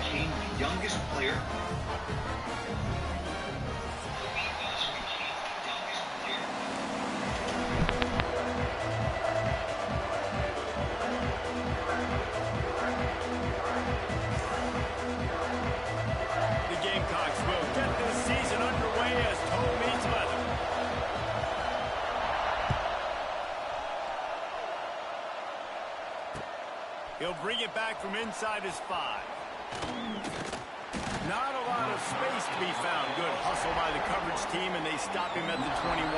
became the youngest player. The Gamecocks will get this season underway as toe meets leather. He'll bring it back from inside his 5. Not a lot of space to be found. Good hustle by the coverage team, and they stop him at the 21.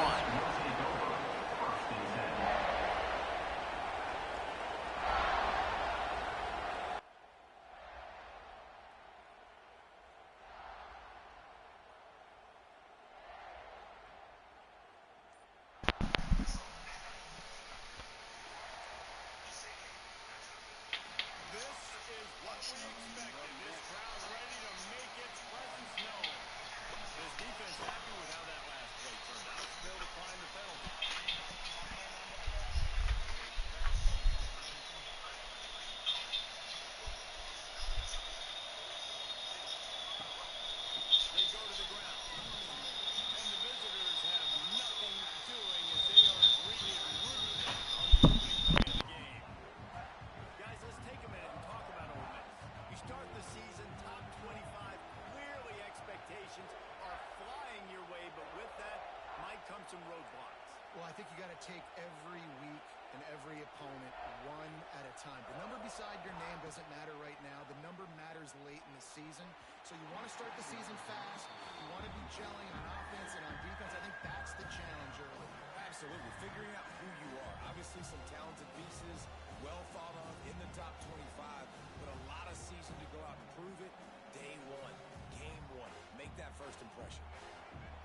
Some roadblocks. Well, I think you got to take every week and every opponent one at a time. The number beside your name doesn't matter right now. The number matters late in the season. So you want to start the season fast. You want to be gelling on offense and on defense. I think that's the challenge early. Absolutely. Figuring out who you are. Obviously some talented pieces, well thought of in the top 25, but a lot of season to go out and prove it. Day one, game one. Make that first impression.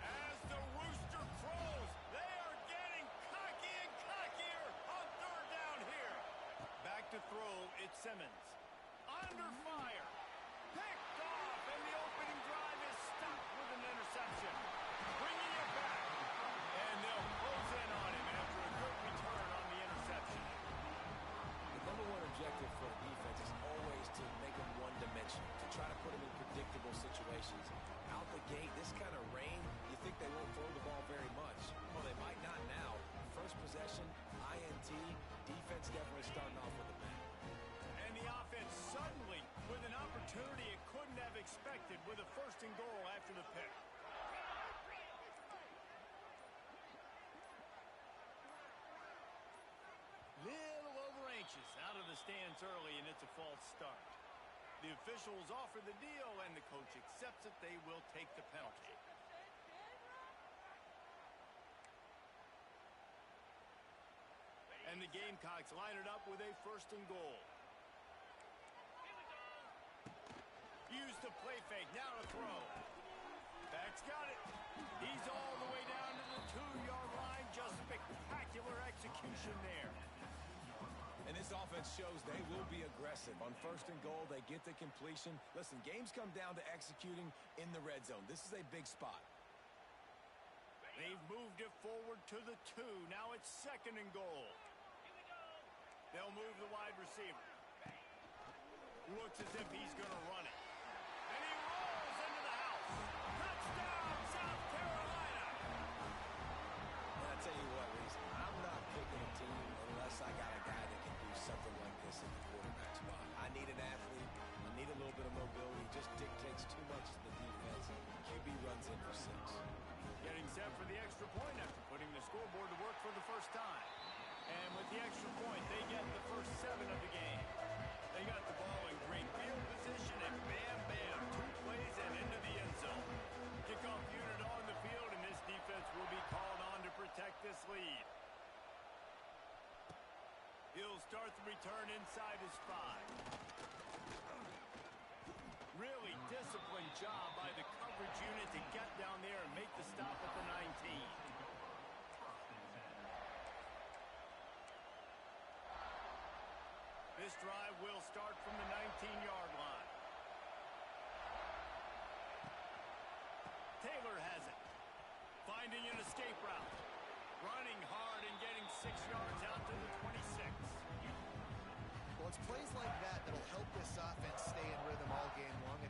As the rooster crows, they are getting cocky and cockier on 3rd down here. Back to throw, it's Simmons. Under fire. Picked off, and the opening drive is stopped with an interception. Bringing it back. And they'll close in on him after a good return on the interception. The number one objective for the defense is always to make them one-dimensional, to try to put them in predictable situations. Out the gate, this kind of rain, you think they won't throw the ball very much. Well, they might not now. First possession, INT, defense definitely starting off with a bang. And the offense suddenly with an opportunity it couldn't have expected with a 1st and goal after the pick. Little over anxious out of the stands early, and it's a false start. The officials offer the deal, and the coach accepts it. They will take the penalty. And the Gamecocks line it up with a 1st and goal. Use the play fake, now to throw. Back's got it. He's all the way down to the 2-yard line. Just spectacular execution there. And this offense shows they will be aggressive. On 1st and goal, they get the completion. Listen, games come down to executing in the red zone. This is a big spot. They've moved it forward to the 2. Now it's 2nd and goal. They'll move the wide receiver. Looks as if he's going to run it. And he rolls into the house. Touchdown, South Carolina. And I tell you what, Reese, I'm not picking a team unless I got a guy that can do something like this in the quarterback spot. I need an athlete. I need a little bit of mobility. It just dictates too much to the defense. QB runs in for 6. Getting set for the extra point after putting the scoreboard to work for the first time. And with the extra point, they get the first 7 of the game. They got the ball in great field position, and bam, bam, 2 plays and into the end zone. Kickoff unit on the field, and this defense will be called on to protect this lead. He'll start the return inside his 5. Really disciplined job by the coverage unit to get down there and make the stop at the 19. This drive will start from the 19-yard line. Taylor has it. Finding an escape route. Running hard and getting 6 yards out to the 26. Well, it's plays like that that'll help this offense stay in rhythm all game long.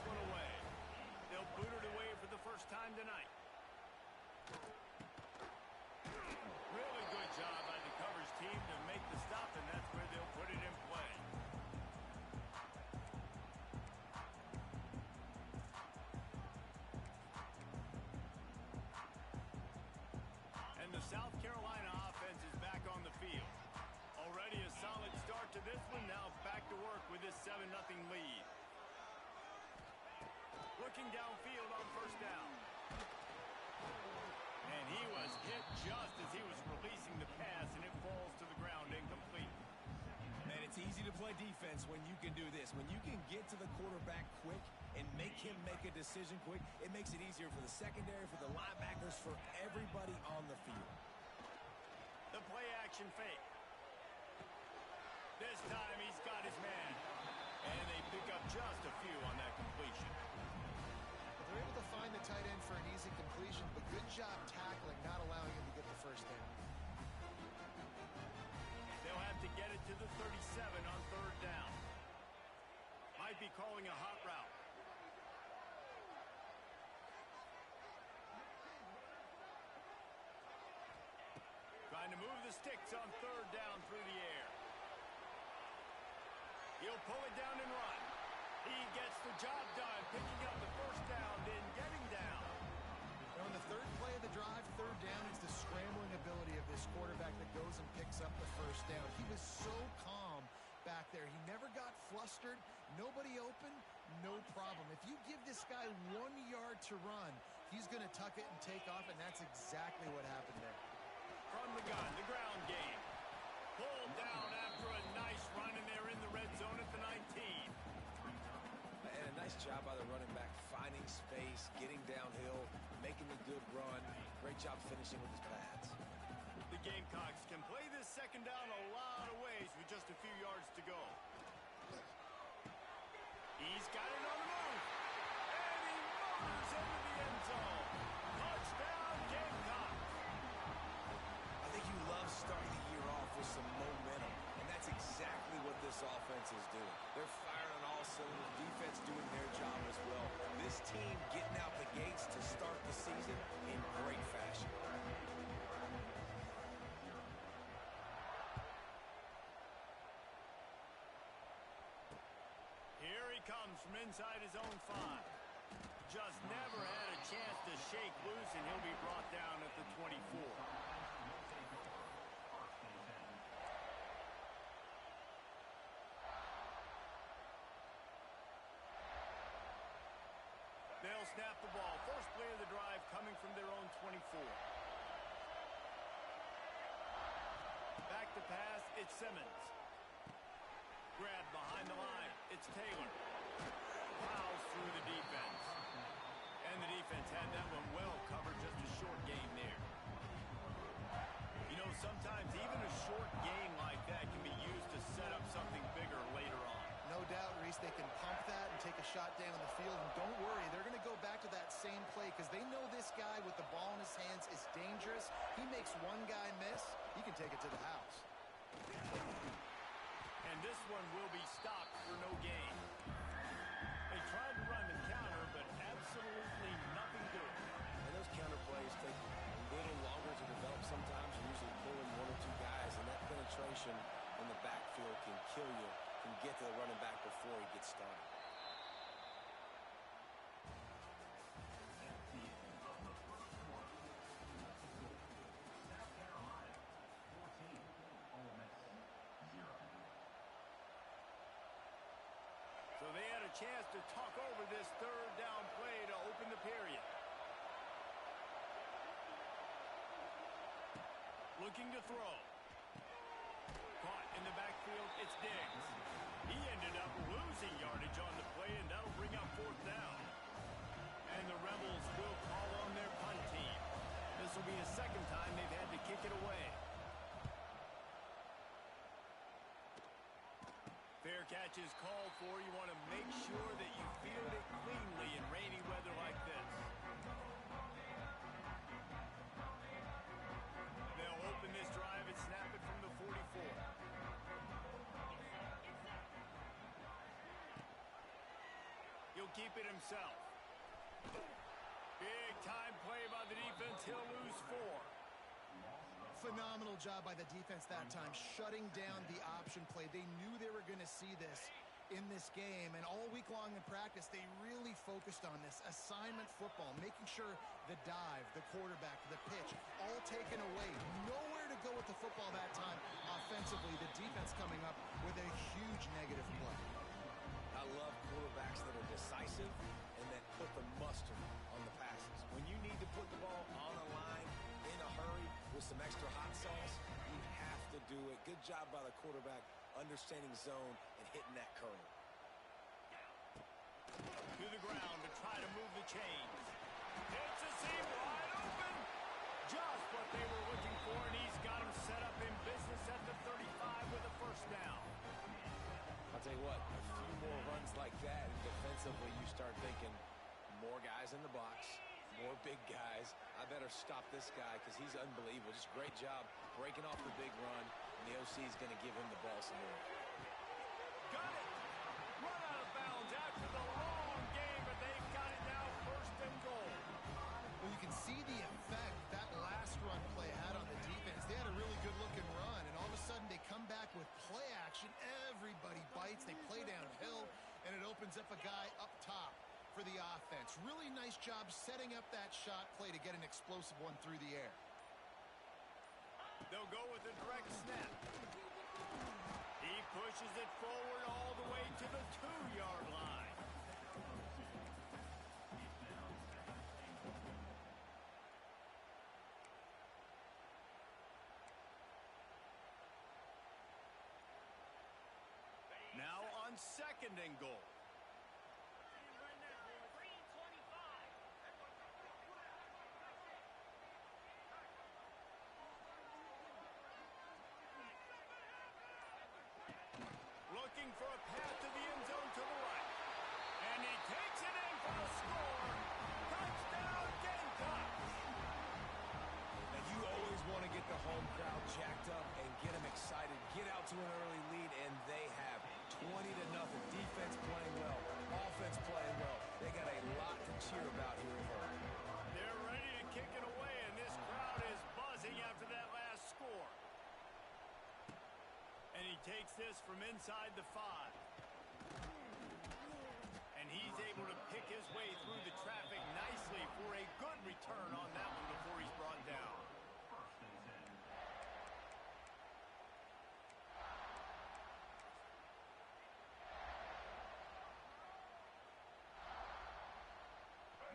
one away. They'll boot it away for the first time tonight. Really good job by the coverage team to make the stop, and that's where they'll put it in play. And the South Carolina offense is back on the field. Already a solid start to this one. Now back to work with this 7-0 lead. Looking downfield on first down. And he was hit just as he was releasing the pass, and it falls to the ground incomplete. Man, it's easy to play defense when you can do this. When you can get to the quarterback quick and make him make a decision quick, it makes it easier for the secondary, for the linebackers, for everybody on the field. The play action fake. This time he's got his man. And they pick up just a few on that completion. They're able to find the tight end for an easy completion, but good job tackling, not allowing him to get the first down. They'll have to get it to the 37 on third down. Might be calling a hot route. Trying to move the sticks on third down through the air. He'll pull it down and run. He gets the job done, picking up the first down, then getting down. Now, on the third play of the drive, third down, is the scrambling ability of this quarterback that goes and picks up the first down. He was so calm back there. He never got flustered. Nobody open, no problem. If you give this guy 1 yard to run, he's going to tuck it and take off, and that's exactly what happened there. From the gun, the ground game. Pulled down after a nice run, and they're in the red zone at the 19. And a nice job by the running back, finding space, getting downhill, making a good run. Great job finishing with his pads. The Gamecocks can play this second down a lot of ways with just a few yards to go. He's got it on the move. And he motors into the end zone. Touchdown, Gamecocks. I think you love starting the year off with some momentum, and that's exactly what this offense is doing. They're firing on all cylinders, defense doing their job as well. This team getting out the gates to start the season in great fashion. Here he comes from inside his own 5. Just never had a chance to shake loose, and he'll be brought down at the 24. They'll snap the ball. First play of the drive coming from their own 24. Back to pass, it's Simmons. Grab behind the line, it's Taylor. Plows through the defense. And the defense had that one well covered, just a short gain there. You know, sometimes even a short gain like that can be used to set up something bigger later on. No doubt, Reese, they can pump that and take a shot down the field. And don't worry, they're going to go back to that same play because they know this guy with the ball in his hands is dangerous. He makes one guy miss, he can take it to the house. And this one will be stopped for no gain. They tried to run the counter, but absolutely nothing doing. And those counter plays take a little longer to develop sometimes. You're usually pulling 1 or 2 guys, and that penetration in the backfield can kill you, can get to the running back before he gets started. So they had a chance to talk over this third down play to open the period. Looking to throw. Caught in the backfield, it's Diggs. He ended up losing yardage on the play, and that'll bring up fourth down. And the Rebels will call on their punt team. This will be the second time they've had to kick it away. Fair catch is called for. You want to make sure that you field it cleanly in rainy weather like this. They'll open this drive and snap it from the 44. He'll keep it himself. Big time play by the defense. He'll lose 4. Phenomenal job by the defense that time, shutting down the option play. They knew they were going to see this in this game, and all week long in practice, they really focused on this assignment football, making sure the dive, the quarterback, the pitch, all taken away. Nowhere to go with the football that time offensively. The defense coming up with a huge negative play. I love quarterbacks that are decisive and that put the mustard on the passes. When you need to put the ball on a line in a hurry with some extra hot sauce, you have to do it. Good job by the quarterback understanding zone and hitting that curl. To the ground to try to move the chains. Hits a seam wide open. Just what they were looking for, and he's got him set up in business at the 35 with a first down. I'll tell you what, a few more runs like that, and defensively you start thinking more guys in the box, more big guys. I better stop this guy because he's unbelievable. Just great job breaking off the big run, and the OC is going to give him the ball some more. Got it. Run out of bounds after the long game, but they've got it now first and goal. Well, you can see the effect that last run play had on the defense. They had a really good-looking run, and all of a sudden they come back with play action. Everybody bites. They play downhill, and it opens up a guy up top for the offense. Really nice job setting up that shot play to get an explosive one through the air. They'll go with a direct snap. He pushes it forward all the way to the 2-yard line. Now on second and goal. Looking for a path to the end zone to the right. And he takes it in for the score. Touchdown, Gamecocks! And you always want to get the home crowd jacked up and get them excited. Get out to an early lead, and they have 20-0. Defense playing well, offense playing well. They got a lot to cheer about here at home. They're ready to kick it away, and this crowd is buzzing after that last score. And he takes this from inside the 5. And he's able to pick his way through the traffic nicely for a good return on that one before he's brought down.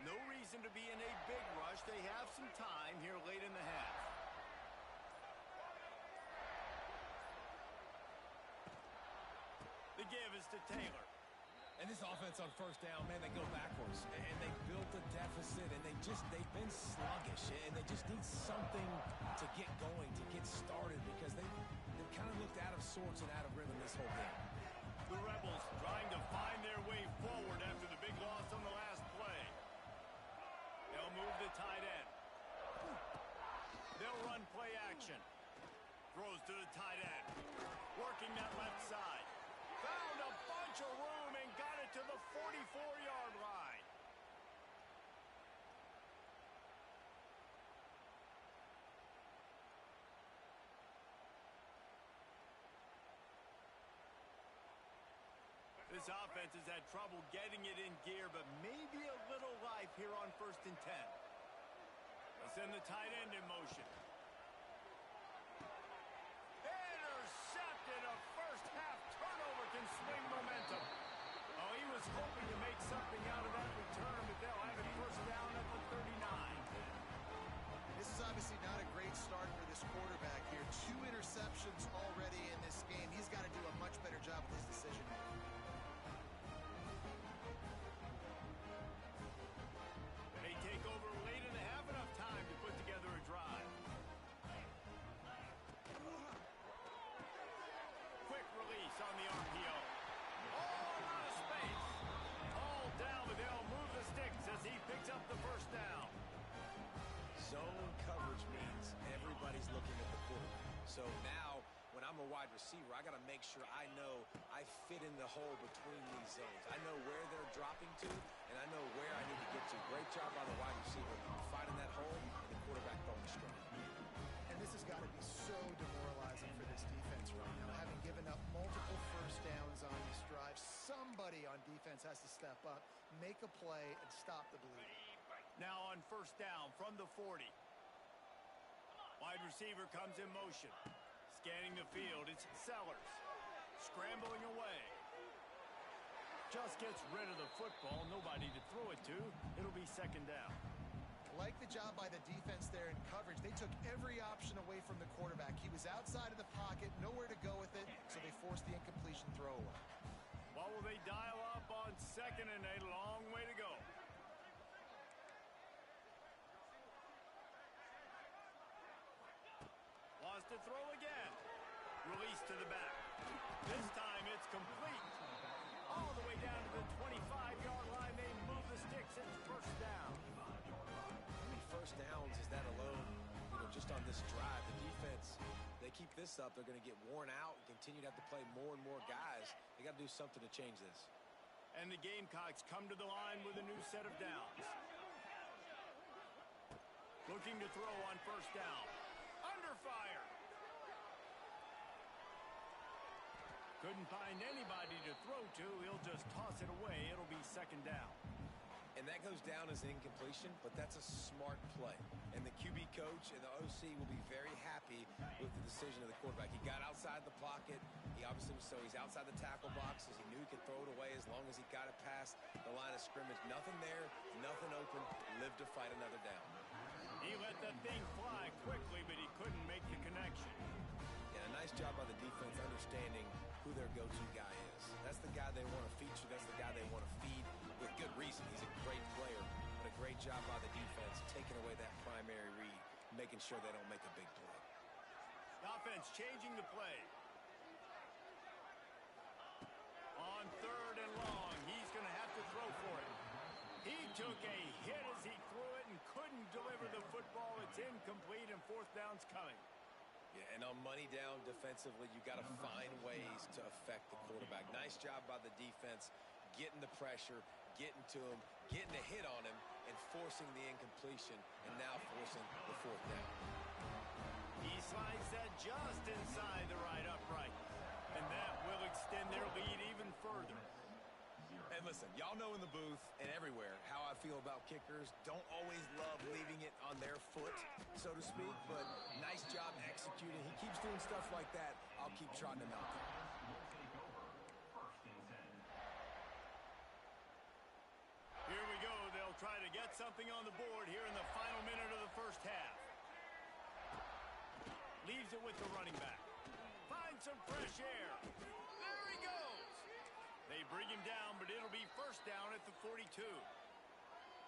No reason to be in a big rush. They have some time here late in the half. The give is to Taylor. And this offense on first down, man, they go backwards. And they built a deficit, and they've been sluggish. And they just need something to get going, to get started, because they've kind of looked out of sorts and out of rhythm this whole game. The Rebels trying to find their way forward after the big loss on the last play. They'll move the tight end. They'll run play action. Throws to the tight end. Working that left side. Found a bunch of room and got it to the 44-yard line. This offense has had trouble getting it in gear, but maybe a little life here on 1st and 10. They'll send the tight end in motion. Intercepted. A first-half turnover can swing momentum. Oh, he was hoping to make something out of that return, but they'll have it first down at the 39. This is obviously not a great start for this quarterback here. 2 interceptions already in this game. He's got to do a much better job with his decision-making. They take over late in the half, enough time to put together a drive. Quick release on the RPO. Oh, a lot of space. All down, but they'll wide receiver, I got to make sure I know I fit in the hole between these zones. I know where they're dropping to, and I know where I need to get to. Great job by the wide receiver finding that hole, and the quarterback throwing straight. And this has got to be so demoralizing for this defense right now. Having given up multiple first downs on this drive, somebody on defense has to step up, make a play, and stop the bleeding. Now on first down from the 40. Wide receiver comes in motion. Scanning the field, it's Sellers. Scrambling away. Just gets rid of the football. Nobody to throw it to. It'll be second down. Like the job by the defense there in coverage. They took every option away from the quarterback. He was outside of the pocket, nowhere to go with it, so they forced the incompletion throw away. What will they dial up on second and a long way to go? Wants to throw again. Release to the back. This time it's complete. All the way down to the 25-yard line. They move the sticks. It's first down. How many first downs is that alone? Just on this drive, the defense, they keep this up, they're going to get worn out and continue to have to play more and more guys. They got to do something to change this. And the Gamecocks come to the line with a new set of downs. Looking to throw on first down. Under fire. Couldn't find anybody to throw to. He'll just toss it away. It'll be second down. And that goes down as an incompletion, but that's a smart play. And the QB coach and the OC will be very happy with the decision of the quarterback. He got outside the pocket. He's outside the tackle boxes. He knew he could throw it away as long as he got it past the line of scrimmage. Nothing there, nothing open. Live to fight another down. He let that thing fly quickly, but he couldn't make the connection. Yeah, a nice job by the defense understanding who their go-to guy is. That's the guy they want to feature. That's the guy they want to feed with good reason. He's a great player, but a great job by the defense taking away that primary read, making sure they don't make a big play. The offense changing the play. On third and long, he's going to have to throw for it. He took a hit as he threw it and couldn't deliver the football. It's incomplete, and fourth down's coming. Yeah, and on money down defensively, you got to find ways to affect the quarterback. Nice job by the defense, getting the pressure, getting to him, getting a hit on him, and forcing the incompletion, and now forcing the fourth down. He slides that just inside the right upright, and that will extend their lead even further. And listen, y'all know in the booth and everywhere how I feel about kickers. Don't always love leaving it on their foot, so to speak, but nice job executing. He keeps doing stuff like that. I'll keep trotting him out there. Here we go. They'll try to get something on the board here in the final minute of the first half. Leaves it with the running back. Finds some fresh air. There he goes. They bring him down, but it'll be first down at the 42.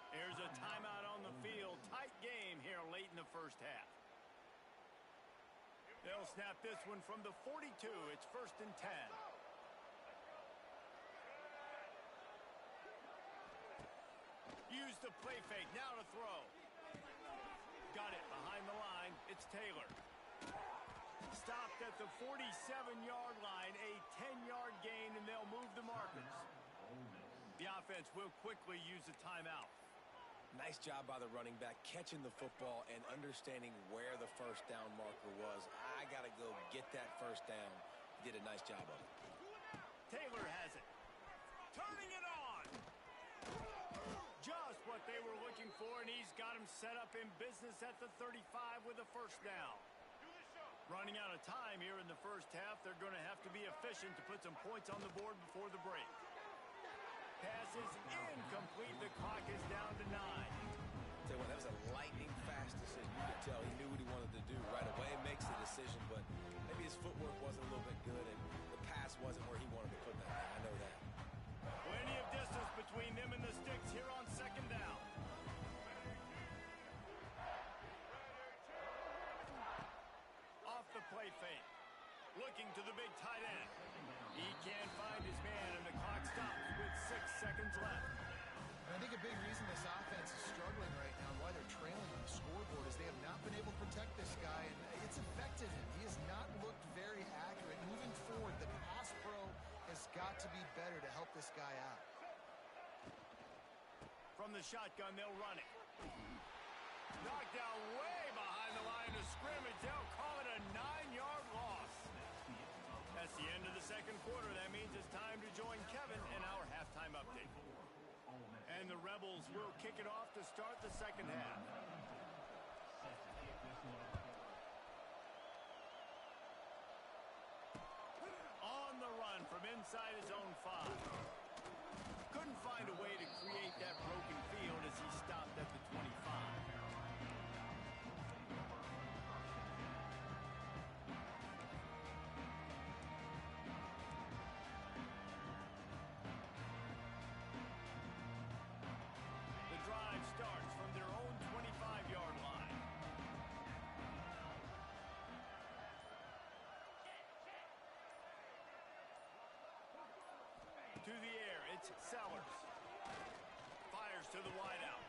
There's a timeout on the field. Tight game here late in the first half. They'll snap this one from the 42. It's first and 10. Use the play fake. Now to throw. Got it behind the line. It's Taylor. Stopped at the 47-yard line. A 10-yard gain, and they'll move the markers. The offense will quickly use a timeout. Nice job by the running back, catching the football and understanding where the first down marker was. I got to go get that first down. He did a nice job of it. Taylor has it. Turning it on. Just what they were looking for, and he's got him set up in business at the 35 with a first down. Running out of time here in the first half. They're going to have to be efficient to put some points on the board before the break. Pass is incomplete. The clock is down to 9. Tell you what, that was a lightning-fast decision. You could tell he knew what he wanted to do right away. Makes the decision, but maybe his footwork wasn't a little bit good, and the pass wasn't where he wanted to put that thing. I know that. Plenty of distance between them and the sticks here on second down. Off the play fake. Looking to the big tight end. He can't find his man, and the clock stops with 6 seconds left. And I think a big reason this offense is struggling right now and why they're trailing on the scoreboard is they have not been able to protect this guy, and it's affected him. He has not looked very accurate. Moving From the shotgun, they'll run it. Knocked down way behind the line of scrimmage. They'll call it a 9-yard loss. That's the end of the second quarter. That means it's time to join Kevin in our halftime update. And the Rebels will kick it off to start the second half. On the run from inside his own 5. Couldn't find a way to create that broken field as he stopped at the 25. The drive starts from their own 25-yard line. To the air, it's Sellers. Fires to the wideout.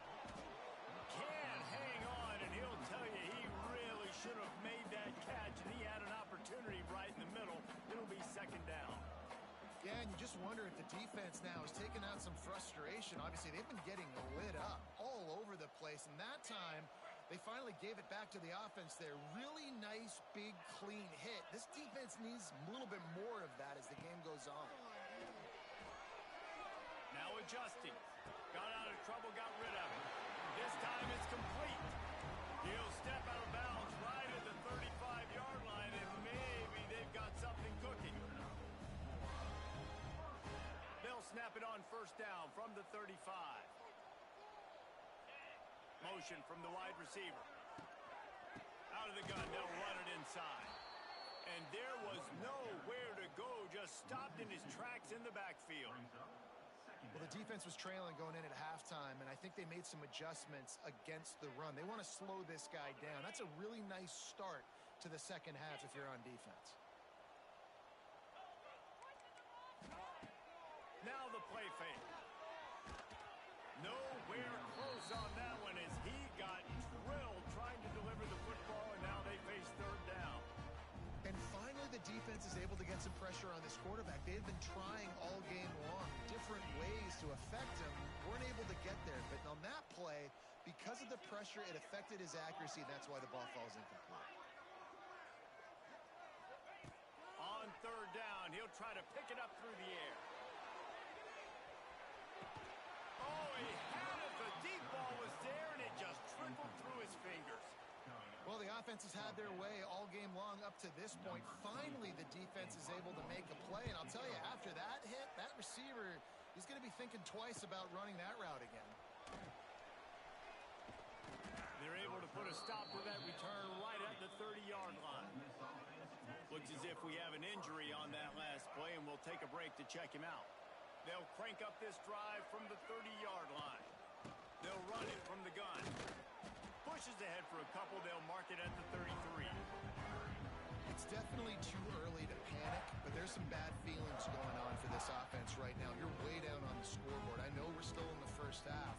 Can't hang on, and he'll tell you he really should have made that catch, and he had an opportunity right in the middle. It'll be second down. Yeah, and you just wonder if the defense now has taken out some frustration. Obviously, they've been getting lit up all over the place, and that time they finally gave it back to the offense there. Really nice, big, clean hit. This defense needs a little bit more of that as the game goes on. Now adjusting. Got out of trouble, got rid of it. This time it's complete. He'll step out of bounds right at the 35-yard line, and maybe they've got something cooking. They'll snap it on first down from the 35. Motion from the wide receiver. Out of the gun, they'll run it inside. And there was nowhere to go, just stopped in his tracks in the backfield. Well, the defense was trailing going in at halftime, and I think they made some adjustments against the run. They want to slow this guy down. That's a really nice start to the second half if you're on defense. Now the play fake. Nowhere close on that one as he got drilled trying to deliver the football, and now they face third down. And finally, the defense is able to get some pressure on this quarterback. They've been trying all game long, different ways to affect him. Weren't able to get there. But on that play, because of the pressure, it affected his accuracy. That's why the ball falls incomplete. On third down, he'll try to pick it up through the air. Oh, he had it. The deep ball was there, and it just trickled through his fingers. Well, the offense has had their way all game long up to this point. Finally, the defense is able to make a play. And I'll tell you, after that hit, that receiver, he's going to be thinking twice about running that route again. They're able to put a stop to that return right at the 30-yard line. Looks as if we have an injury on that last play, and we'll take a break to check him out. They'll crank up this drive from the 30-yard line. They'll run it from the gun. Pushes ahead for a couple. They'll mark it at the 33. It's definitely too early to panic, but there's some bad feelings going on for this offense right now. You're way down on the scoreboard. I know we're still in the first half,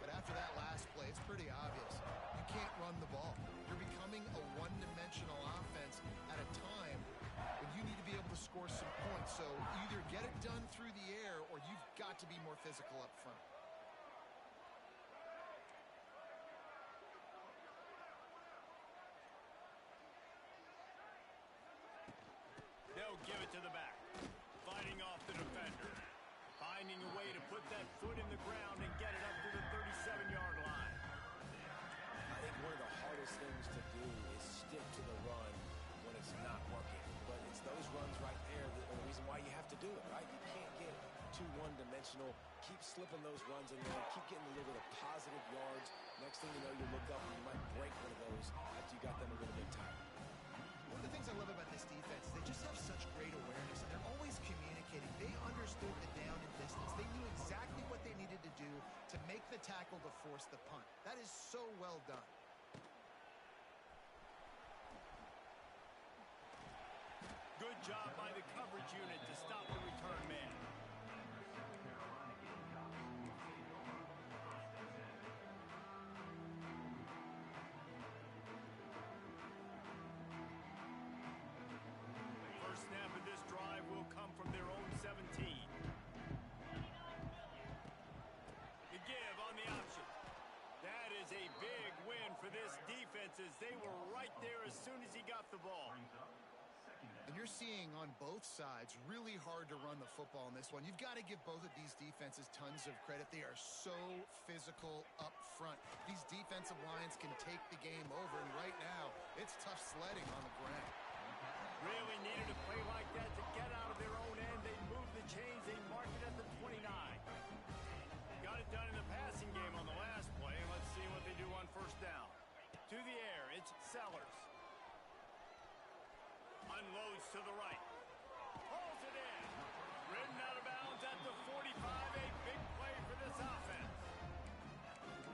but after that last play, it's pretty obvious. You can't run the ball. You're becoming a one-dimensional offense at a time when you need to be able to score some points. So either get it done through the air or you've got to be more physical up front. They'll give it to the back. Fighting off the defender. Finding a way to put that foot in the ground and get it up to the 37-yard line. I think one of the hardest things to do is stick to the run when it's not working. But it's those runs right there that are the reason why you have to do it, right? You can't get too one-dimensional. Keep slipping those runs in there. Keep getting a little bit of positive yards. Next thing you know, you look up and you might break one of those after you got them a little bit tired. One of the things I love about this defense is they just have such great awareness, and they're always communicating. They understood the down and distance. They knew exactly what they needed to do to make the tackle to force the punt. That is so well done. Good job by the coverage unit to stop the return man. First snap of this drive will come from their own 17. The give on the option. for this defense is they were right there as soon as he got the ball. And you're seeing on both sides really hard to run the football in this one. You've got to give both of these defenses tons of credit. They are so physical up front. These defensive lines can take the game over, and right now it's tough sledding on the ground. Really needed a play like that to get out of their own end. They moved the chains. They marked it at the 29. Got it done in the passing game on the last play. Let's see what they do on first down. To the air, it's Sellers. Unloads to the right. Pulls it in. Ridden out of bounds at the 45. A big play for this offense.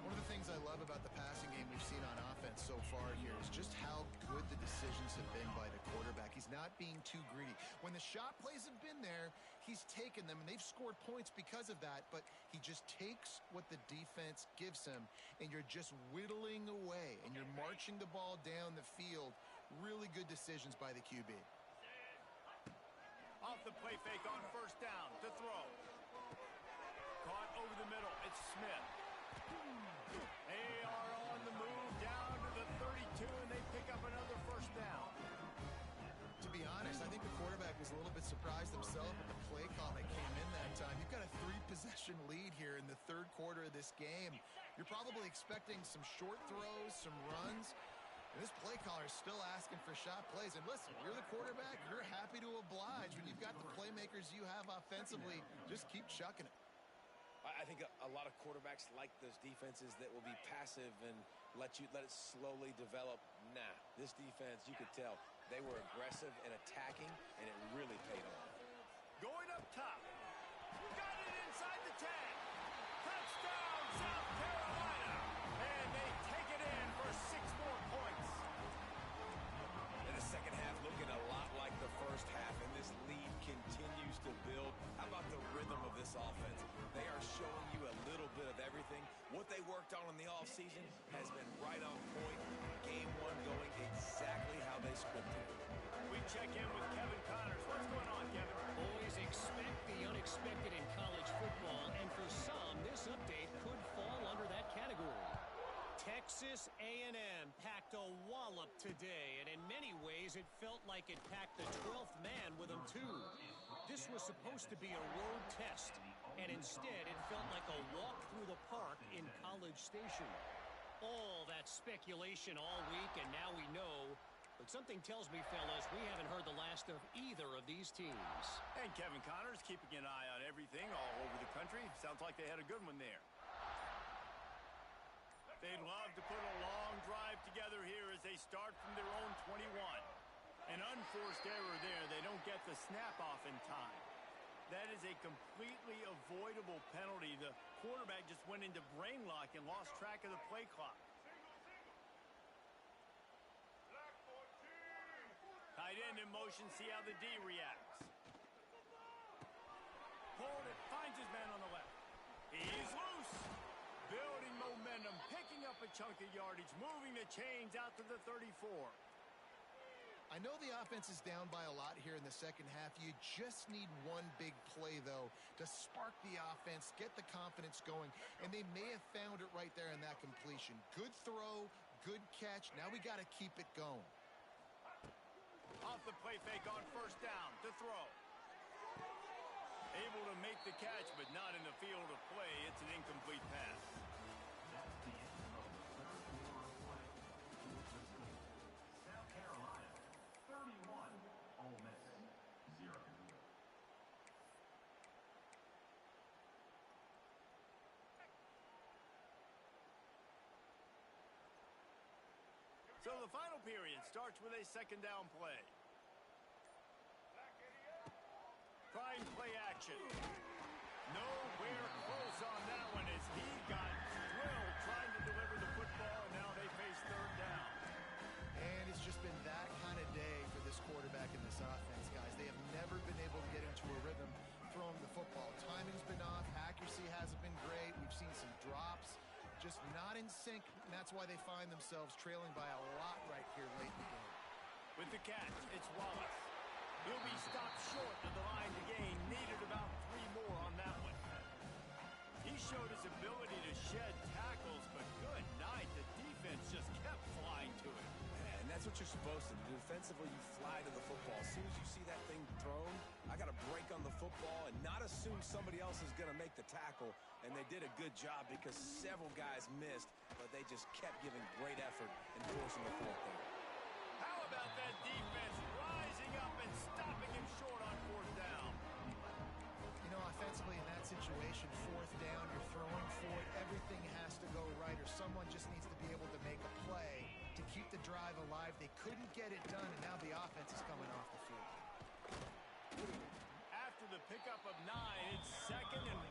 One of the things I love about the passing game we've seen on offense so far here is just how good the decisions have been by the quarterback. He's not being too greedy. When the shot plays have been there, he's taken them, and they've scored points because of that, but he just takes what the defense gives him, and you're just whittling away, and you're marching the ball down the field. Really good decisions by the QB. Off the play fake on first down to throw. Caught over the middle. It's Smith. They are on the move down to the 32, and they pick up another first down. To be honest, I think the quarterback was a little bit surprised himself with the play call that came in that time. You've got a 3-possession lead here in the third quarter of this game. You're probably expecting some short throws, some runs. And this play caller is still asking for shot plays. And listen, you're the quarterback. You're happy to oblige. When you've got the playmakers you have offensively, just keep chucking it. I think a lot of quarterbacks like those defenses that will be passive and let it slowly develop. Nah, this defense, you could tell, they were aggressive and attacking, and it really paid off. Going up top. Got it inside the 10. Touchdown, South Carolina. And they take it in for 6 more points. In the second half, looking a lot like the first half, and this lead continues to build. How about the rhythm of this offense? They are showing you a little bit of everything. What they worked on in the offseason has been right on point. Game one going exactly how they scripted. We check in with Kevin Connors. What's going on, Kevin? Always expect the unexpected in college football, and for some, this update could fall under that category. Texas A&M packed a wallop today, and in many ways it felt like it packed the 12th man with them too. This was supposed to be a road test, and instead it felt like a walk through the park in College Station. All that speculation all week, and now we know. But something tells me, fellas, we haven't heard the last of either of these teams. And Kevin Connors keeping an eye on everything all over the country. Sounds like they had a good one there. They'd love to put a long drive together here as they start from their own 21. An unforced error there. They don't get the snap off in time. That is a completely avoidable penalty. The quarterback just went into brain lock and lost track of the play clock. Tight end in motion, see how the D reacts. Pulled it, finds his man on the left. He's loose. Building momentum, picking up a chunk of yardage, moving the chains out to the 34. I know the offense is down by a lot here in the second half. You just need one big play, though, to spark the offense, get the confidence going, and they may have found it right there in that completion. Good throw, good catch. Now we got to keep it going. Off the play fake on first down to throw. Able to make the catch, but not in the field of play. It's an incomplete pass. South Carolina, 31. Ole Miss, 0. So the final period starts with a second down play. Trying play action. Nowhere close on that one as he got drilled trying to deliver the football, and now they face third down. And it's just been that kind of day for this quarterback in this offense, guys. They have never been able to get into a rhythm throwing the football. Timing's been off. Accuracy hasn't been great. We've seen some drops. Just not in sync, and that's why they find themselves trailing by a lot right here late in the game. With the catch, it's Wallace. He'll be stopped short of the line to gain. Needed about 3 more on that one. He showed his ability to shed tackles, but good night. The defense just kept defensively, you fly to the football. As soon as you see that thing thrown, I got to break on the football and not assume somebody else is going to make the tackle. And they did a good job because several guys missed, but they just kept giving great effort and forcing the fourth down. How about that defense rising up and stopping him short on fourth down? You know, offensively in that situation, fourth down, you're throwing for it, everything has to go right, or someone just needs to be able to make a play to keep the drive alive. They couldn't get it done, and now the offense is coming off the field. After the pickup of 9, it's 2nd and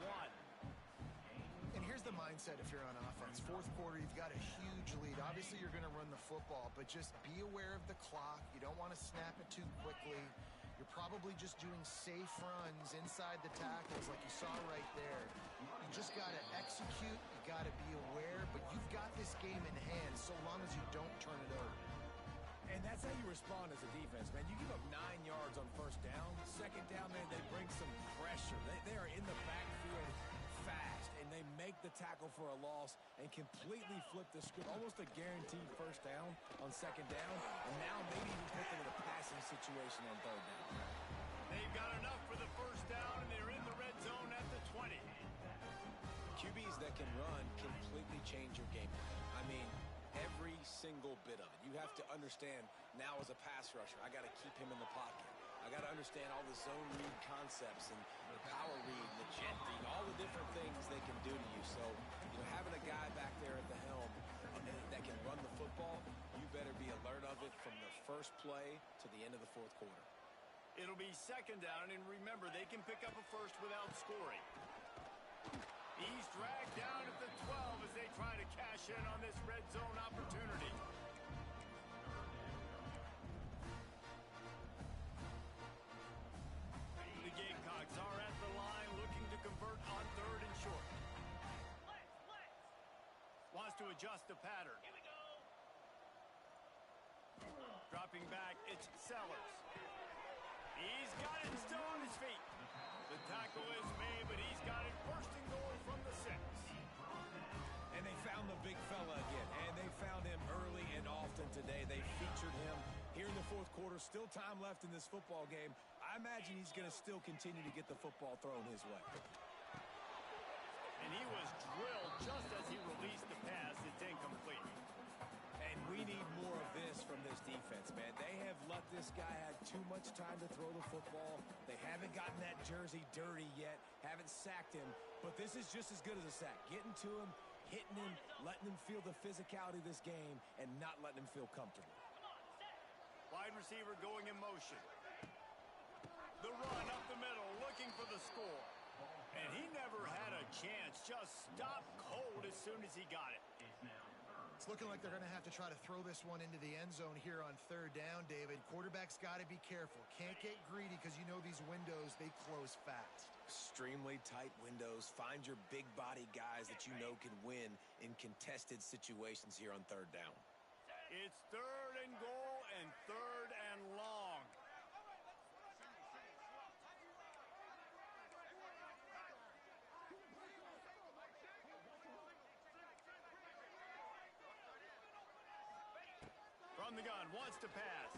1. And here's the mindset if you're on offense. Fourth quarter, you've got a huge lead. Obviously, you're going to run the football, but just be aware of the clock. You don't want to snap it too quickly. You're probably just doing safe runs inside the tackles like you saw right there. You just got to execute. You got to be aware, but you've got this game in hand so long as you don't turn it over. And that's how you respond as a defense, man. You give up 9 yards on first down. Second down, man, they bring some pressure. They are in the backfield fast, and they make the tackle for a loss and completely flip the script. Almost a guaranteed first down on second down, and now maybe even put them in a passing situation on third down. They've got enough for the first down, and they're in the red zone at the 20. QBs that can run completely change your game plan. I mean, every single bit of it. You have to understand now as a pass rusher, I got to keep him in the pocket. I got to understand all the zone read concepts and the power read, the jet read, all the different things they can do to you. So, having a guy back there at the helm that can run the football, you better be alert of it from the first play to the end of the fourth quarter. It'll be second down, and remember, they can pick up a first without scoring. He's dragged down at the 12 as they try to cash in on this red zone opportunity. The Gamecocks are at the line looking to convert on third and short. Wants to adjust the pattern. Here we go. Dropping back, it's Sellers. He's got it still on his feet. The tackle is made, but he's got it first and goal from the 6. And they found the big fella again, and they found him early and often today. They featured him here in the fourth quarter. Still time left in this football game. I imagine he's going to still continue to get the football thrown his way. And he was drilled just as he released the pass. It's incomplete. And we need more of this from this defense, man. They have let this guy have too much time to throw the football. They haven't gotten that jersey dirty yet, haven't sacked him, but this is just as good as a sack. Getting to him, hitting him, letting him feel the physicality of this game, and not letting him feel comfortable. Wide receiver going in motion. The run up the middle, looking for the score. And he never had a chance, just stopped cold as soon as he got it. It's looking like they're going to have to try to throw this one into the end zone here on third down, David. Quarterback's got to be careful. Can't get greedy because you know these windows, they close fast. Extremely tight windows. Find your big body guys that you know can win in contested situations here on third down. It's third and goal and third and long. From the gun, wants to pass.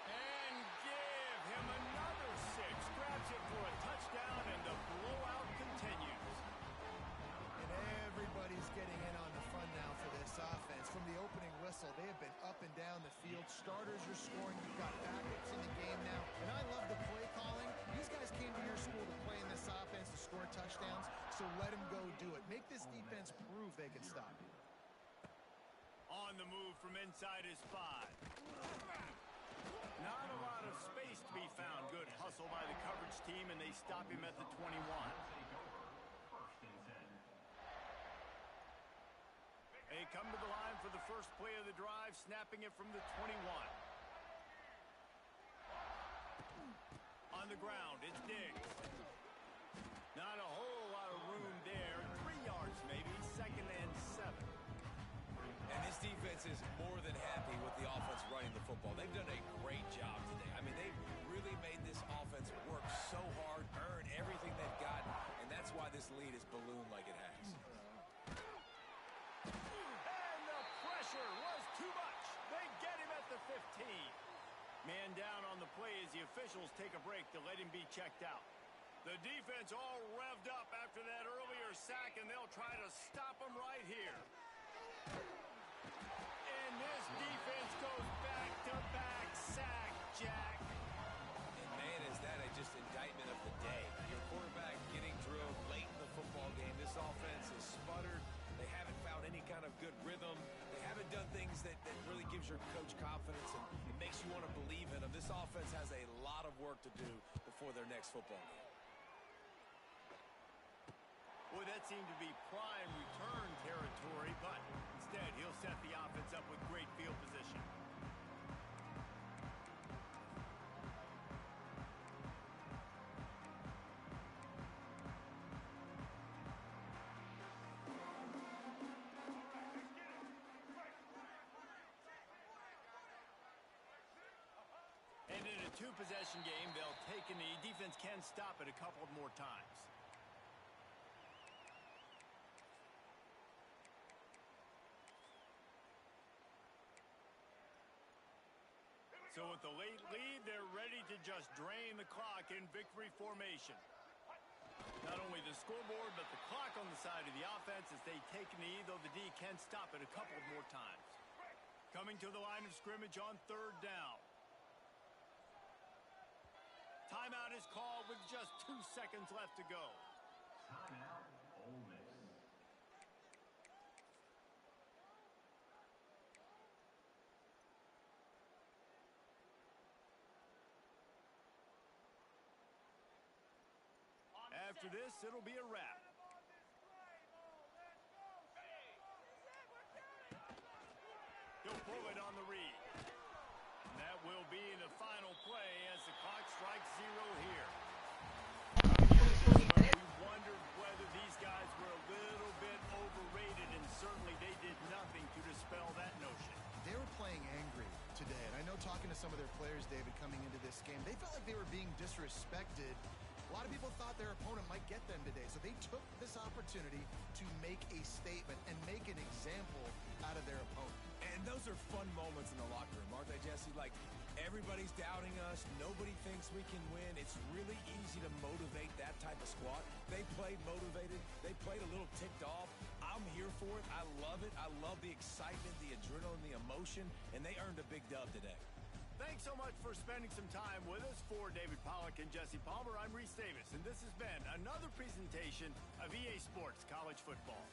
And give him another 6. Grabs it for a touchdown, and the blowout continues. And everybody's getting in on the fun now for this offense. From the opening whistle, they have been up and down the field. Starters are scoring. You've got backups in the game now. And I love the play calling. These guys came to your school to play in this offense to score touchdowns, so let them go do it. Make this defense prove they can stop you. On the move from inside his 5. Not a lot of space to be found. Good hustle by the coverage team, and they stop him at the 21. They come to the line for the first play of the drive, snapping it from the 21. On the ground, it's Diggs. Not a whole lot of room there. 3 yards maybe, second and 7. And this defense is more than happy with the offense running the football. They've done a great job today. I mean, they've really made this offense work so hard, earn everything they've got, and that's why this lead is ballooned like it has. And the pressure was too much. They get him at the 15. team. Man down on the play as the officials take a break to let him be checked out. The defense all revved up after that earlier sack, and they'll try to stop him right here. And this defense goes back-to-back sack, Jack. And man, is that just indictment of the day. Your quarterback getting drilled late in the football game. This offense has sputtered. They haven't found any kind of good rhythm. They haven't done things that really gives your coach confidence and it makes you want to believe in them. This offense has a lot of work to do before their next football game. Boy, that seemed to be prime return territory, but instead he'll set the offense up with great field position. And in a two-possession game, they'll take a knee. Defense can stop it a couple more times. So with the late lead, they're ready to just drain the clock in victory formation. Not only the scoreboard, but the clock on the side of the offense as they take a knee, though the D can stop it a couple more times. Coming to the line of scrimmage on third down. Timeout is called with just 2 seconds left to go. Timeout, Ole Miss. After this, it'll be a wrap. He'll pull it on the read. And that will be the final play as the clock strikes 0 here. We wondered whether these guys were a little bit overrated, and certainly they did nothing to dispel that notion. They were playing angry today, and I know talking to some of their players, David, coming into this game, they felt like they were being disrespected. A lot of people thought their opponent might get them today, so they took this opportunity to make a statement and make an example out of their opponent. And those are fun moments in the locker room, aren't they, Jesse? Like, everybody's doubting us. Nobody thinks we can win. It's really easy to motivate that type of squad. They played motivated. They played a little ticked off. I'm here for it. I love it. I love the excitement, the adrenaline, the emotion, and they earned a big dub today. Thanks so much for spending some time with us. For David Pollack and Jesse Palmer, I'm Reese Davis, and this has been another presentation of EA Sports College Football.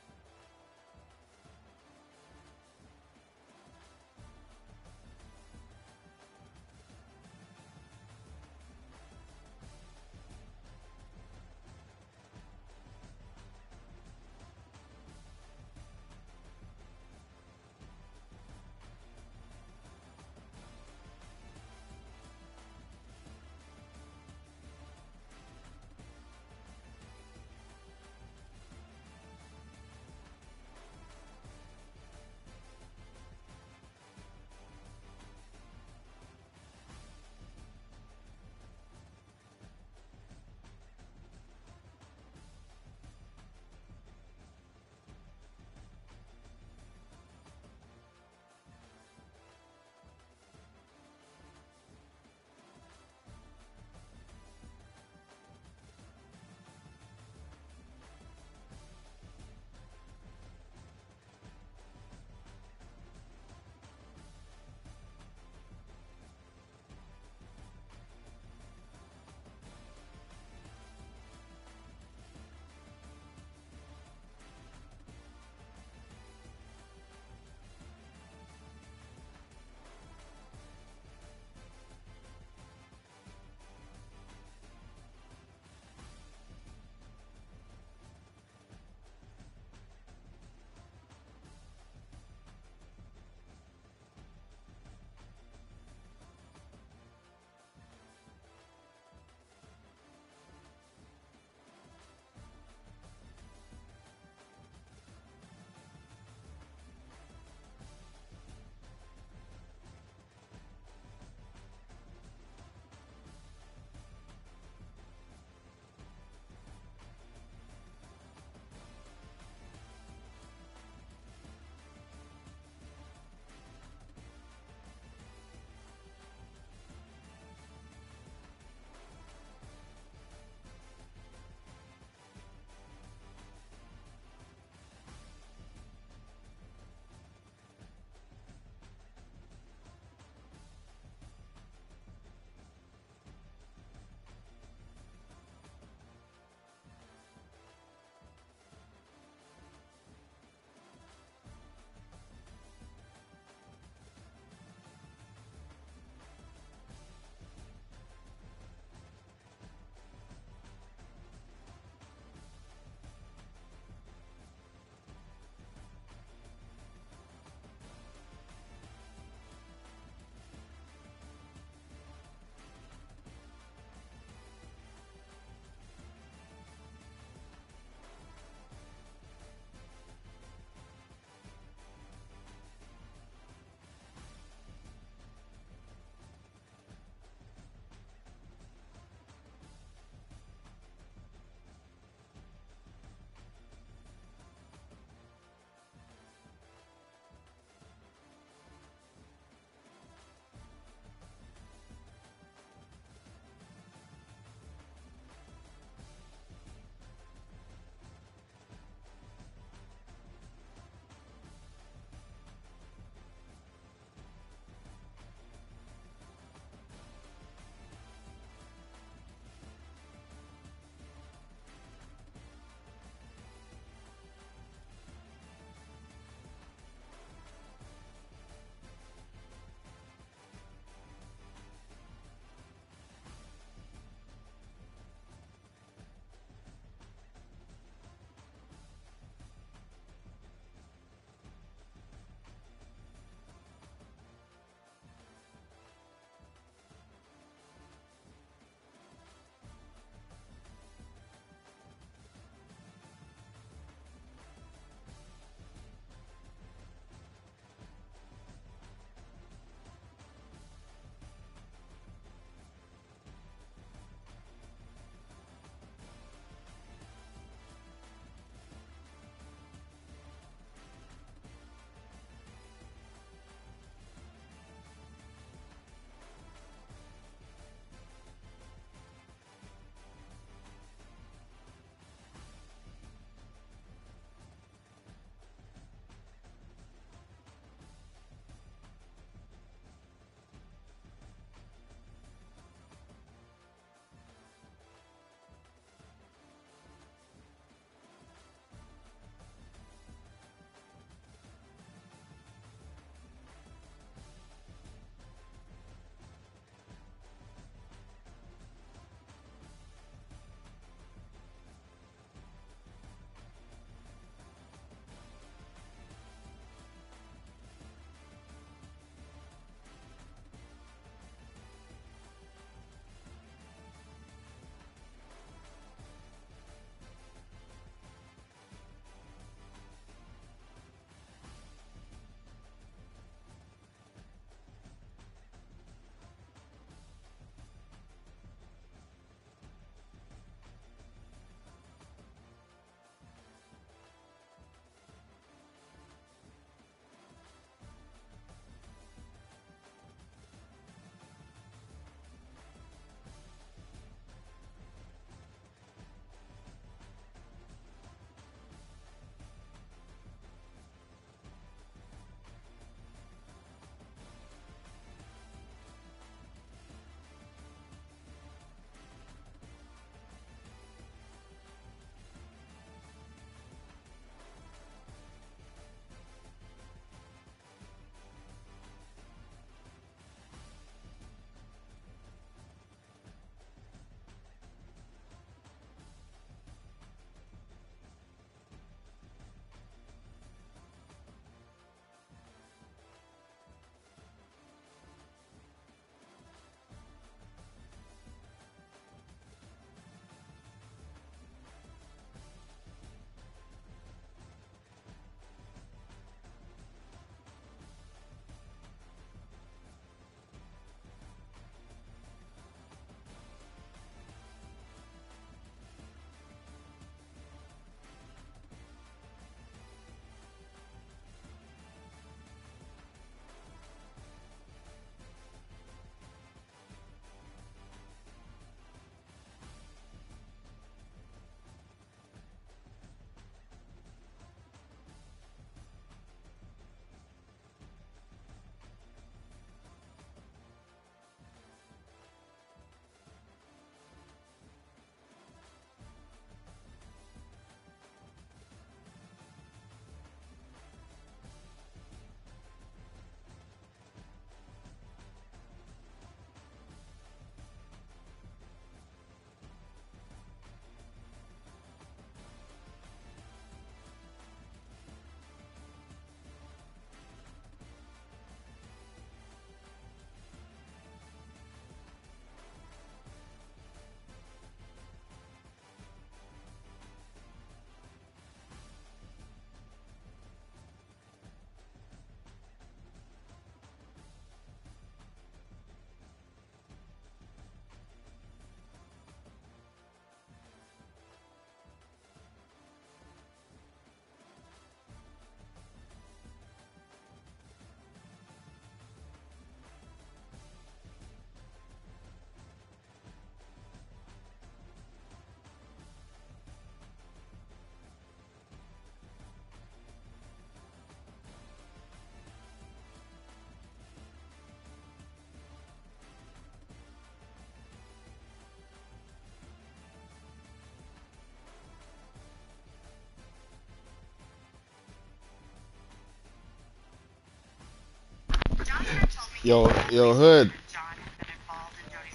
Yo, Hood.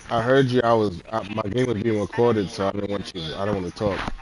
I heard you. My game was being recorded, so I didn't want you. I don't want to talk.